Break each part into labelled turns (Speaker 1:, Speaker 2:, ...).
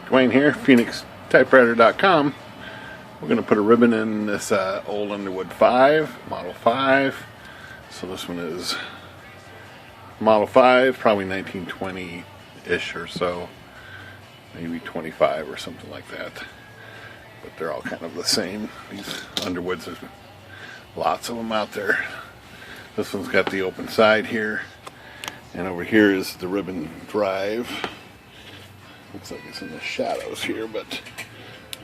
Speaker 1: Dwayne here, Phoenix Typewriter.com. We're going to put a ribbon in this old Underwood 5, Model 5. So this one is Model 5, probably 1920-ish or so, maybe 25 or something like that. But they're all kind of the same. These Underwoods, there's lots of them out there. This one's got the open side here, and over here is the ribbon drive. Looks like it's in the shadows here, but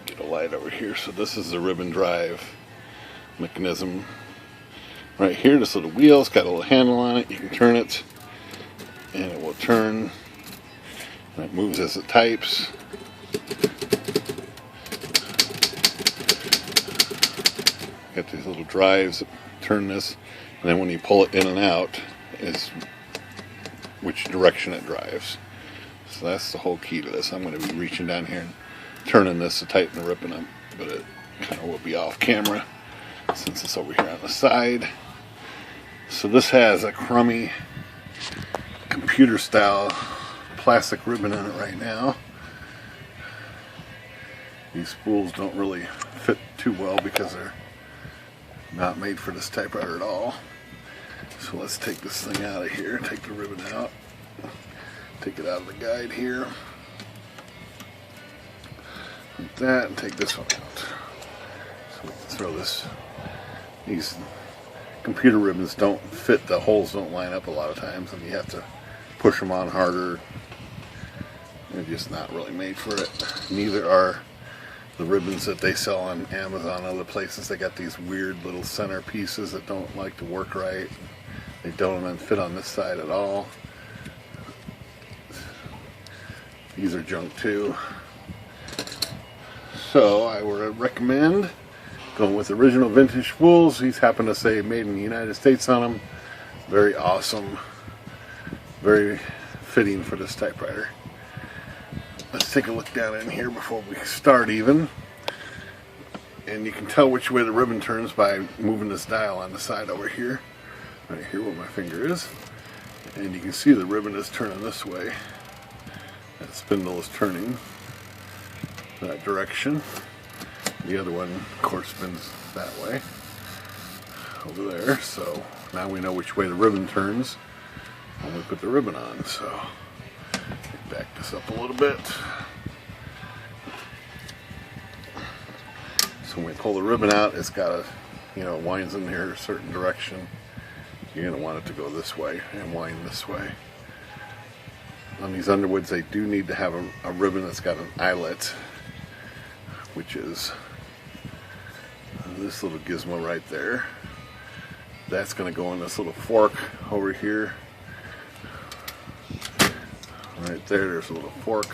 Speaker 1: get a light over here. So this is the ribbon drive mechanism. Right here, this little wheel's got a little handle on it. You can turn it, and it will turn. And it moves as it types. Got these little drives that turn this, and then when you pull it in and out, is which direction it drives. So that's the whole key to this. I'm going to be reaching down here and turning this to tighten the ribbon up, but it kind of will be off camera since it's over here on the side. So this has a crummy computer style plastic ribbon in it right now. These spools don't really fit too well because they're not made for this typewriter at all. So let's take this thing out of here, take the ribbon out. Take it out of the guide here. Like that, and take this one out. So we can throw this. These computer ribbons don't fit, the holes don't line up a lot of times, and you have to push them on harder. They're just not really made for it. Neither are the ribbons that they sell on Amazon and other places. They got these weird little center pieces that don't like to work right. They don't even fit on this side at all. These are junk too. So I would recommend going with original vintage spools. These happen to say made in the United States on them. Very awesome. Very fitting for this typewriter. Let's take a look down in here before we start even. And you can tell which way the ribbon turns by moving this dial on the side over here. Right here where my finger is. And you can see the ribbon is turning this way. That spindle is turning that direction. The other one, of course, spins that way over there. So now we know which way the ribbon turns when we put the ribbon on. So back this up a little bit. So when we pull the ribbon out, it's got a, it winds in here a certain direction. You're going to want it to go this way and wind this way. On these Underwoods, they do need to have a ribbon that's got an eyelet, which is this little gizmo right there. That's going to go in this little fork over here. Right there, there's a little fork.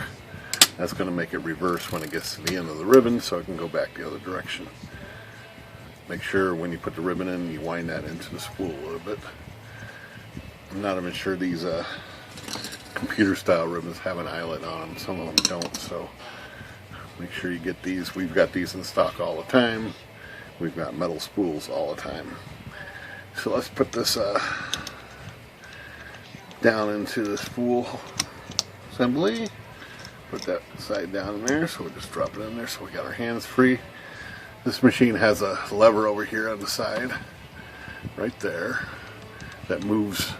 Speaker 1: That's going to make it reverse when it gets to the end of the ribbon, so it can go back the other direction. Make sure when you put the ribbon in, you wind that into the spool a little bit. I'm not even sure these computer style ribbons have an eyelet on them. Some of them don't, so make sure you get these. We've got these in stock all the time. We've got metal spools all the time. So let's put this down into the spool assembly. Put that side down in there, so we'll just drop it in there so we got our hands free. This machine has a lever over here on the side, right there, that moves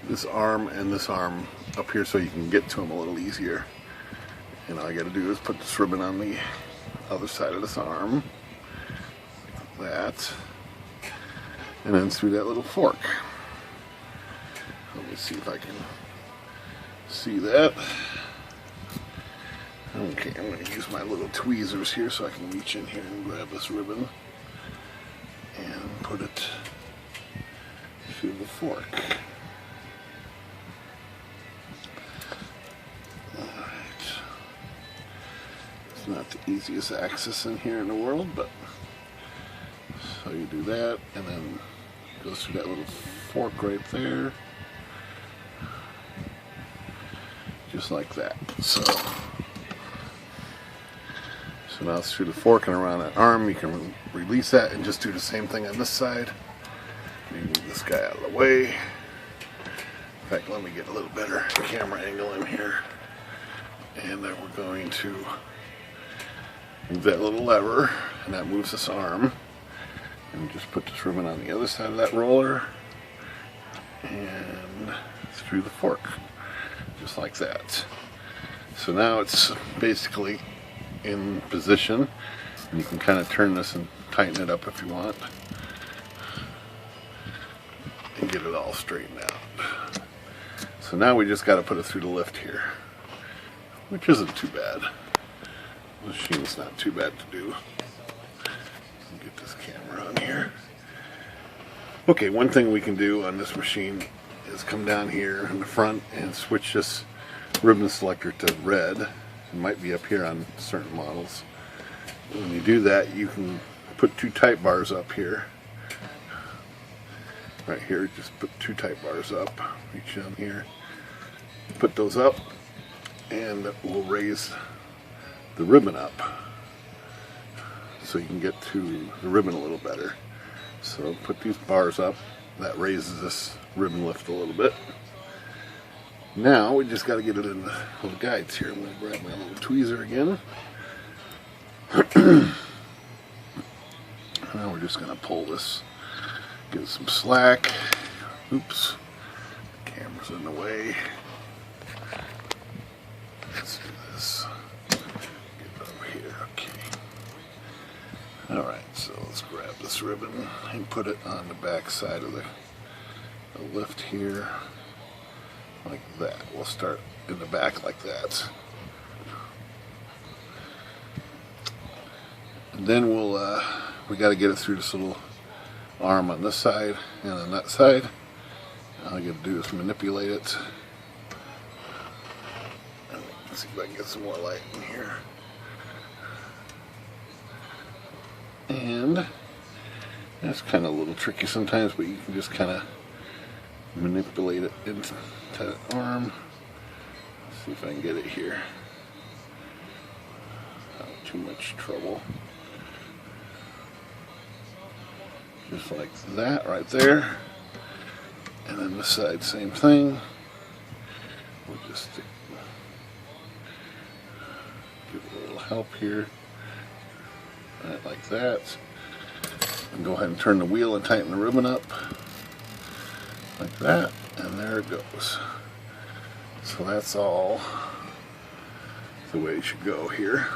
Speaker 1: this arm and this arm up here so you can get to them a little easier. And all you got to do is put this ribbon on the other side of this arm, like that, and then through that little fork. Let me see if I can see that. Okay, I'm going to use my little tweezers here so I can reach in here and grab this ribbon and put it through the fork. Alright. It's not the easiest access in here in the world, but so you do that, and then it goes through that little fork right there. Just like that. So now it's through the fork and around that arm. You can release that and just do the same thing on this side. Move this guy out of the way. In fact, let me get a little better camera angle in here. And then we're going to move that little lever, and that moves this arm. And just put this ribbon on the other side of that roller and through the fork, just like that. So now it's basically in position, and you can kind of turn this and tighten it up if you want and get it all straightened out. So now we just got to put it through the lift here, which isn't too bad. The machine's not too bad to do. Get this camera on here. Okay, one thing we can do on this machine is come down here in the front and switch this ribbon selector to red. It might be up here on certain models. When you do that, you can put 2 type bars up here. Right here, just put 2 type bars up. Reach down here, put those up, and we'll raise the ribbon up so you can get to the ribbon a little better. So put these bars up, that raises this ribbon lift a little bit. Now we just got to get it in the little guides here. I'm going to grab my little tweezer again. Now we're just going to pull this, give it some slack. Oops, the camera's in the way. Let's do this. Get it over here, okay. Alright, so let's grab this ribbon and put it on the back side of the lift here, like that. We'll start in the back like that. And then we got to get it through this little arm on this side and on that side. All you got to do is manipulate it. Let's see if I can get some more light in here. And that's kind of a little tricky sometimes, but you can just kind of manipulate it into that arm. Let's see if I can get it here. Not too much trouble. Just like that right there. And then this side, same thing. We'll just give it a little help here. Right, like that. And go ahead and turn the wheel and tighten the ribbon up. Like that. And there it goes. So that's all the way it should go here.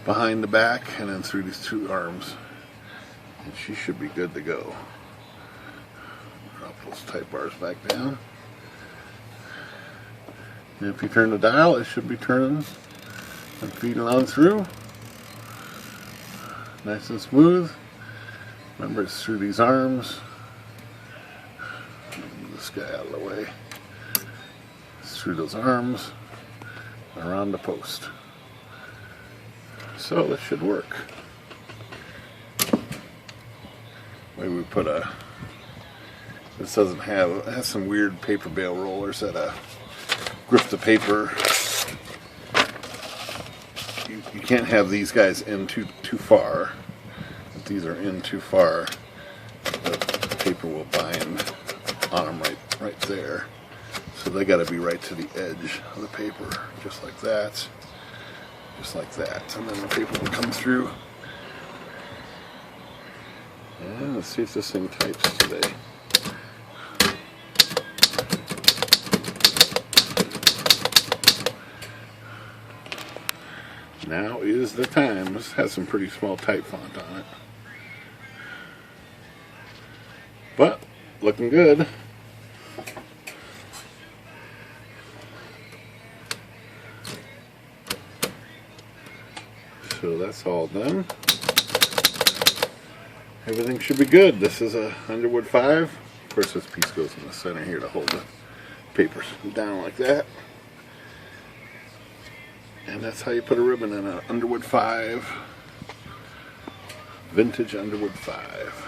Speaker 1: Behind the back and then through these 2 arms. And she should be good to go. Drop those type bars back down. And if you turn the dial, it should be turning and feeding on through. Nice and smooth. Remember, it's through these arms. Move this guy out of the way. It's through those arms, around the post. So this should work. Maybe we put this doesn't have, it has some weird paper bale rollers that grip the paper. You can't have these guys in too far. If these are in too far, the paper will bind on them right there. So they got to be right to the edge of the paper, just like that. Just like that, and then the paper will come through. And let's see if this thing types today. Now is the time. This has some pretty small type font on it, but looking good. So that's all done. Everything should be good. This is a Underwood 5. Of course, this piece goes in the center here to hold the papers down like that. And that's how you put a ribbon in an Underwood 5. Vintage Underwood 5.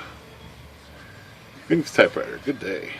Speaker 1: Phoenix Typewriter. Good day.